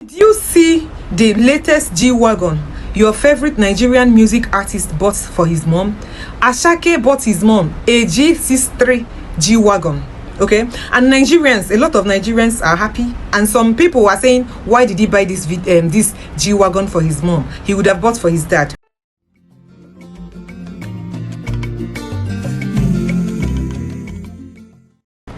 Did you see the latest G-Wagon your favorite Nigerian music artist bought for his mom? Asake bought his mom a G63 G-Wagon. Okay, and Nigerians, a lot of Nigerians are happy, and some people are saying, why did he buy this G-Wagon for his mom? He would have bought for his dad.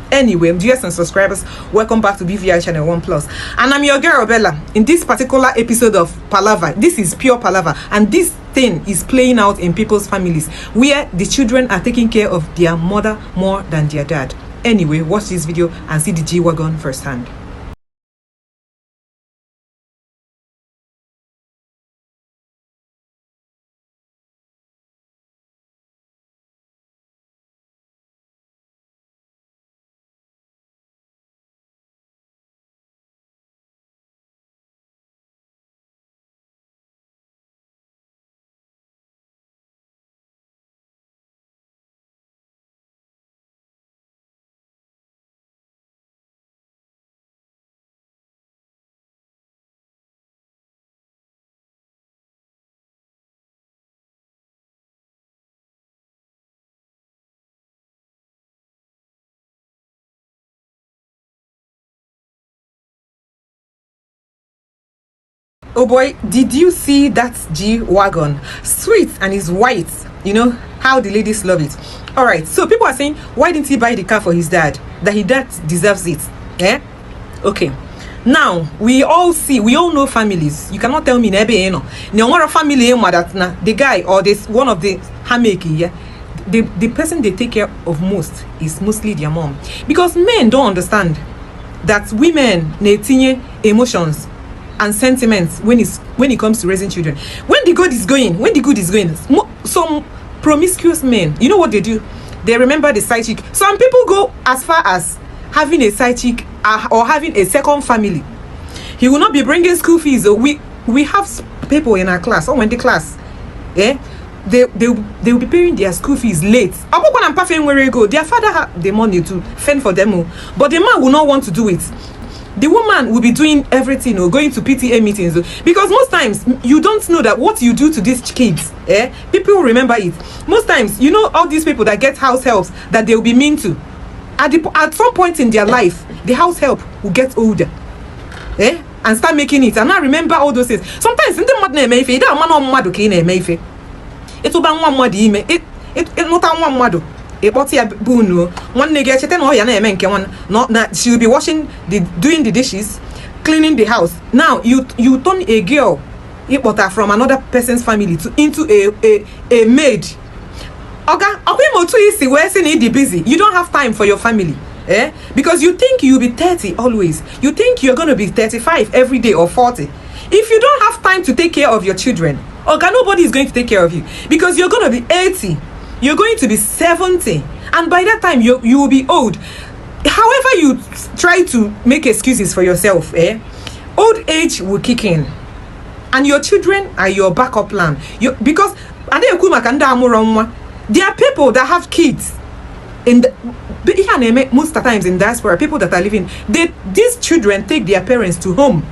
Anyway, viewers and subscribers, welcome back to BVI Channel 1 Plus, and I'm your girl Bella. In this particular episode of Palava, this is pure Palava, and this thing is playing out in people's families where the children are taking care of their mother more than their dad. Anyway, watch this video and see the G-Wagon firsthand. Oh boy, did you see that G-Wagon? Sweet and it's white. You know how the ladies love it. All right, so people are saying, why didn't he buy the car for his dad? That his dad deserves it. Yeah. Okay, now we all know families. You cannot tell me no family that the guy or this one of the hameki, yeah, the person they take care of most is mostly their mom, because men don't understand that women need emotions and sentiments when it comes to raising children. When the good is going, some promiscuous men, you know what they do? They remember the side chick. Some people go as far as having a side chick or having a second family. He will not be bringing school fees. We have people in our class, or in the class, yeah, they will be paying their school fees late. Their father have the money to fend for them, but the man will not want to do it. The woman will be doing everything or going to PTA meetings, because most times you don't know that what you do to these kids, people remember it. Most times, you know, all these people that get house helps that they will be mean to, at some point in their life, the house help will get older, and start making it. And I remember all those things. Sometimes in the mad name, if you don't mad, okay, name, it will be one mad email. It not one mad. One nigga she will be washing doing the dishes, cleaning the house. Now you turn a girl from another person's family into a maid. Okay, busy. You don't have time for your family, because you think you'll be 30 always. You think you're going to be 35 every day or 40. If you don't have time to take care of your children, nobody is going to take care of you, because you're going to be 80. You're going to be 70, and by that time you will be old. However you try to make excuses for yourself, old age will kick in, and your children are your backup plan. Because there are people that have kids most of the times in diaspora, people that are living, these children take their parents to home.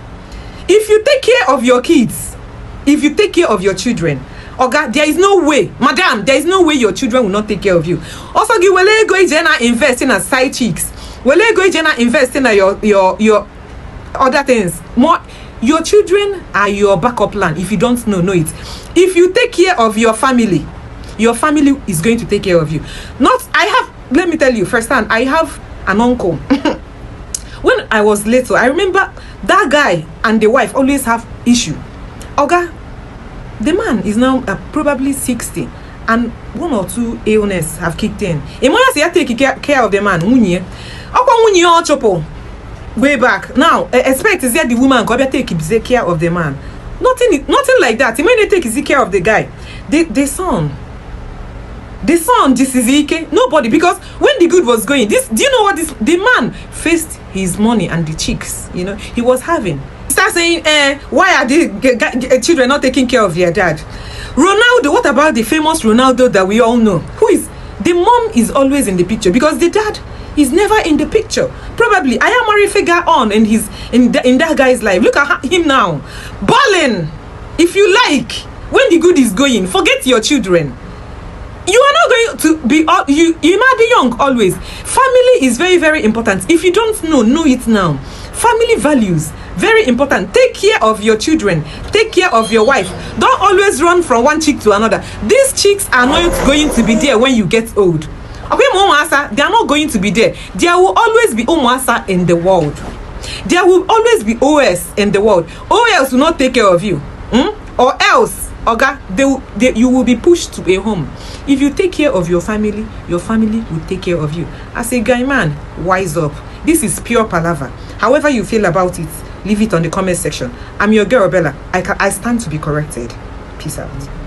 If you take care of your kids, if you take care of your children, there is no way, madam, there is no way your children will not take care of you. Also, you will go invest in a side chicks. Will go invest in your other things. More, your children are your backup plan. If you don't know it. If you take care of your family is going to take care of you. Let me tell you firsthand, I have an uncle. When I was little, I remember that guy and the wife always have issue. The man is now probably 60, and 1 or 2 illness have kicked in. Take care of the man. Way back now, expect is that the woman go take care of the man. Nothing like that. He may take care of the guy. The son. This is nobody, because when the good was going, do you know what the man faced his money and the chicks, you know, he was having. Start saying, why are the children not taking care of their dad? Ronaldo, what about the famous Ronaldo that we all know? Who is the mom is always in the picture, because the dad He's never in the picture. Probably Ayamari figure on in that guy's life. Look at him now, balling. If you like, when the good is going, forget your children. You are not going to be you might be young always. Family is very, very important. If you don't know it now. Family values, very important. Take care of your children, take care of your wife. Don't always run from one chick to another. These chicks are not going to be there when you get old. Okay, they are not going to be there. There will always be Umuasa in the world. There will always be OS in the world. OS will not take care of you. Or else, you will be pushed to a home. If you take care of your family will take care of you. As a guy man, wise up. This is pure palaver. However you feel about it, leave it on the comment section. I'm your girl Bella. I stand to be corrected. Peace out.